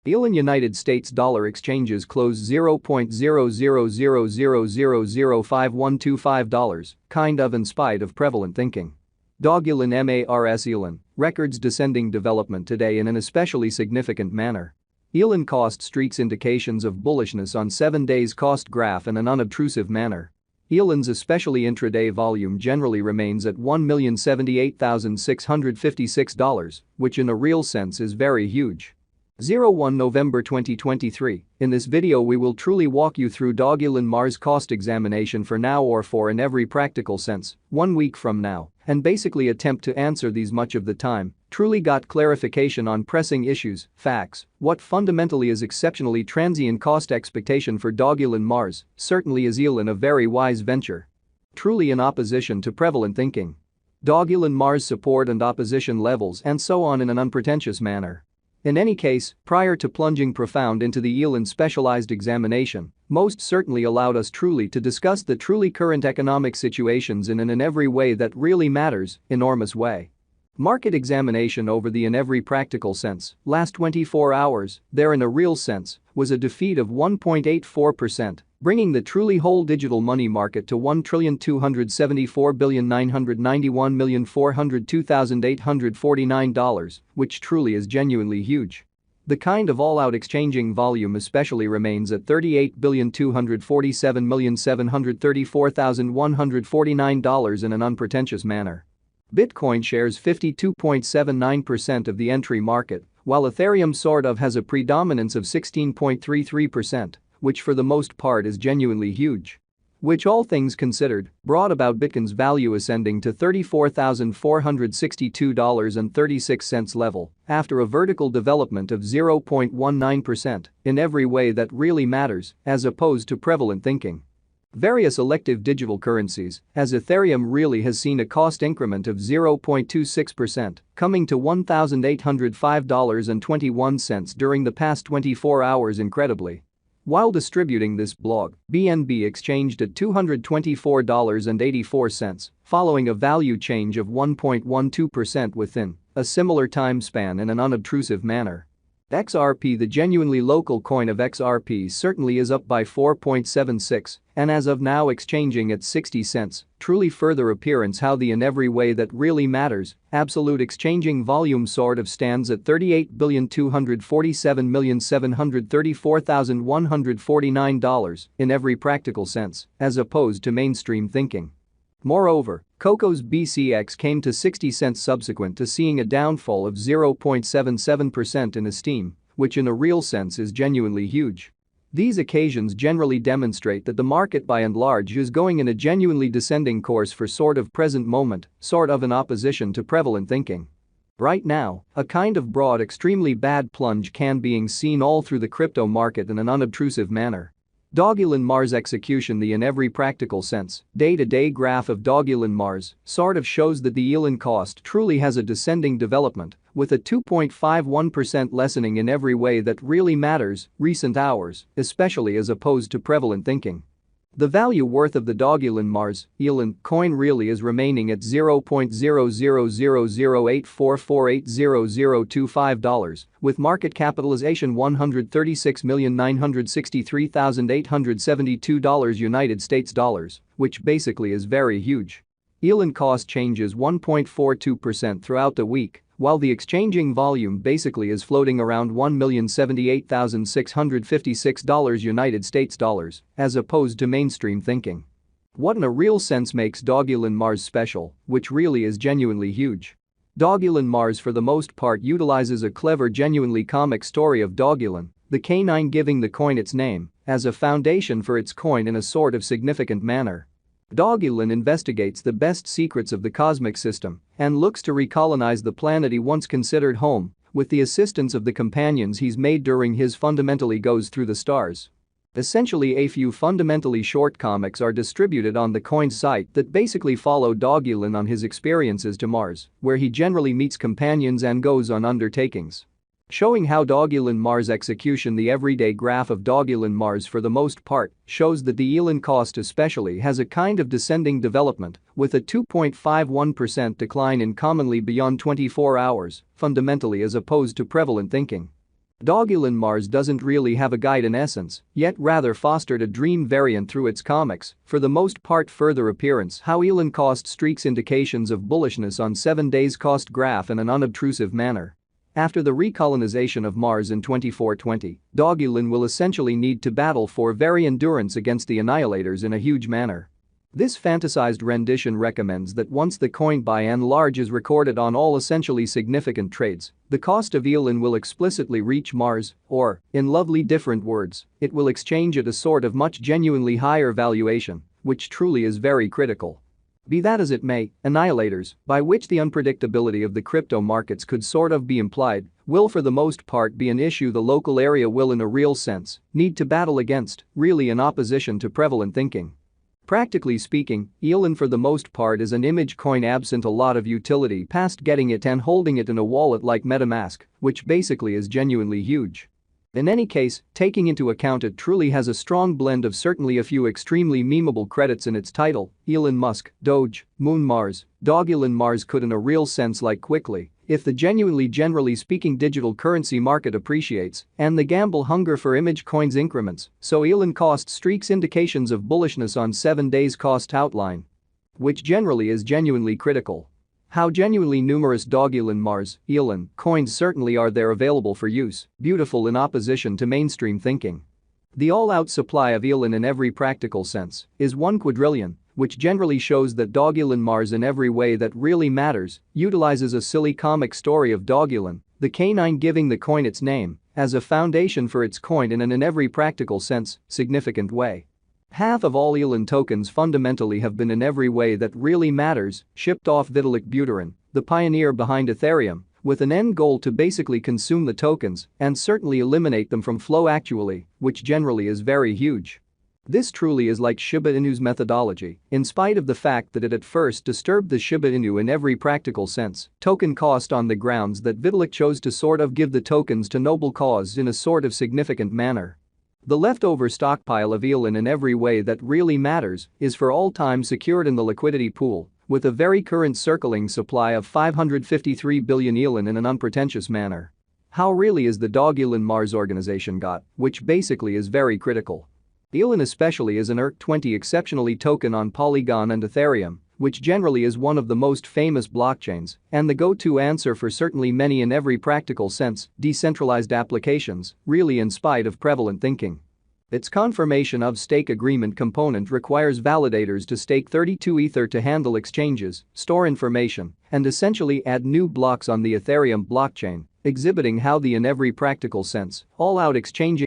Elon United States dollar exchanges close $0.0000005125, kind of in spite of prevalent thinking. Dogelon MARS Elon, records descending development today in an especially significant manner. Elon cost streaks indications of bullishness on 7 days cost graph in an unobtrusive manner. Elon's especially intraday volume generally remains at $1,078,656, which in a real sense is very huge. 01 November 2023. In this video we will truly walk you through Dogelon Mars cost examination for now or for in every practical sense, 1 week from now, and basically attempt to answer these much of the time, truly got clarification on pressing issues, facts, what fundamentally is exceptionally transient cost expectation for Dogelon Mars, certainly is Elon a very wise venture. Truly in opposition to prevalent thinking. Dogelon Mars support and opposition levels and so on in an unpretentious manner. In any case, prior to plunging profound into the Elon specialized examination, most certainly allowed us truly to discuss the truly current economic situations in an in every way that really matters, enormous way. Market examination over the in every practical sense, last 24 hours, there in a real sense, was a defeat of 1.84%, bringing the truly whole digital money market to $1,274,991,402,849, which truly is genuinely huge. The kind of all-out exchanging volume especially remains at $38,247,734,149 in an unpretentious manner. Bitcoin shares 52.79% of the entry market, while Ethereum sort of has a predominance of 16.33%, which for the most part is genuinely huge. Which all things considered, brought about Bitcoin's value ascending to $34,462.36 level after a vertical development of 0.19% in every way that really matters, as opposed to prevalent thinking. Various elective digital currencies, as Ethereum really has seen a cost increment of 0.26%, coming to $1,805.21 during the past 24 hours incredibly. While distributing this blog, BNB exchanged at $224.84, following a value change of 1.12% within a similar time span in an unobtrusive manner. XRP, the genuinely local coin of XRP, certainly is up by 4.76 and as of now exchanging at 60 cents, truly further appearance how the in every way that really matters, absolute exchanging volume sort of stands at $38,247,734,149 in every practical sense, as opposed to mainstream thinking. Moreover, Coco's BCX came to 60 cents subsequent to seeing a downfall of 0.77% in esteem, which in a real sense is genuinely huge. These occasions generally demonstrate that the market by and large is going in a genuinely descending course for sort of present moment, sort of in opposition to prevalent thinking. Right now, a kind of broad extremely bad plunge can being seen all through the crypto market in an unobtrusive manner. Dogelon Mars execution, the in every practical sense, day-to-day graph of Dogelon Mars sort of shows that the Elon cost truly has a descending development with a 2.51% lessening in every way that really matters, recent hours, especially as opposed to prevalent thinking. The value worth of the Dogelon Mars Elon coin really is remaining at $0.000844800025, with market capitalization $136,963,872 United States dollars, which basically is very huge. Elon cost changes 1.42% throughout the week, while the exchanging volume basically is floating around $1,078,656 United States dollars, as opposed to mainstream thinking. What in a real sense makes Dogelon Mars special, which really is genuinely huge. Dogelon Mars for the most part utilizes a clever, genuinely comic story of Dogelon, the canine giving the coin its name, as a foundation for its coin in a sort of significant manner. Dogelon investigates the best secrets of the cosmic system and looks to recolonize the planet he once considered home with the assistance of the companions he's made during his fundamentally goes through the stars. Essentially, a few fundamentally short comics are distributed on the coin's site that basically follow Dogelon on his experiences to Mars, where he generally meets companions and goes on undertakings. Showing how Dogelon Mars execution, the everyday graph of Dogelon Mars for the most part shows that the Elon cost especially has a kind of descending development with a 2.51% decline in commonly beyond 24 hours, fundamentally as opposed to prevalent thinking. Dogelon Mars doesn't really have a guide in essence, yet rather fostered a dream variant through its comics, for the most part further appearance how Elon cost streaks indications of bullishness on 7 days cost graph in an unobtrusive manner. After the recolonization of Mars in 2420, Dogelon will essentially need to battle for very endurance against the Annihilators in a huge manner. This fantasized rendition recommends that once the coin by and large is recorded on all essentially significant trades, the cost of Elon will explicitly reach Mars, or, in lovely different words, it will exchange at a sort of much genuinely higher valuation, which truly is very critical. Be that as it may, Annihilators, by which the unpredictability of the crypto markets could sort of be implied, will for the most part be an issue the local area will in a real sense need to battle against, really in opposition to prevalent thinking. Practically speaking, Elon for the most part is an image coin absent a lot of utility past getting it and holding it in a wallet like MetaMask, which basically is genuinely huge. In any case, taking into account it truly has a strong blend of certainly a few extremely memeable credits in its title, Elon Musk, Doge, Moon Mars, Dogelon Mars could in a real sense like quickly, if the genuinely generally speaking digital currency market appreciates and the gamble hunger for image coins increments, so Elon cost streaks indications of bullishness on 7 days cost outline. Which generally is genuinely critical. How genuinely numerous Dogelon Mars, Elon, coins certainly are there available for use, beautiful in opposition to mainstream thinking. The all-out supply of Elon in every practical sense is 1 quadrillion, which generally shows that Dogelon Mars in every way that really matters utilizes a silly comic story of Dogelon, the canine giving the coin its name, as a foundation for its coin in every practical sense, significant way. Half of all Elon tokens fundamentally have been in every way that really matters shipped off Vitalik Buterin, the pioneer behind Ethereum, with an end goal to basically consume the tokens and certainly eliminate them from flow actually, which generally is very huge. This truly is like Shiba Inu's methodology, in spite of the fact that it at first disturbed the Shiba Inu in every practical sense, token cost on the grounds that Vitalik chose to sort of give the tokens to noble cause in a sort of significant manner. The leftover stockpile of Elon in every way that really matters is for all time secured in the liquidity pool, with a very current circling supply of 553 billion Elon in an unpretentious manner. How really is the Dogelon Mars organization got, which basically is very critical. Elon especially is an ERC-20 exceptionally token on Polygon and Ethereum, which generally is one of the most famous blockchains and the go-to answer for certainly many in every practical sense decentralized applications, really in spite of prevalent thinking. Its confirmation of stake agreement component requires validators to stake 32 Ether to handle exchanges, store information, and essentially add new blocks on the Ethereum blockchain, exhibiting how the in every practical sense all-out exchanging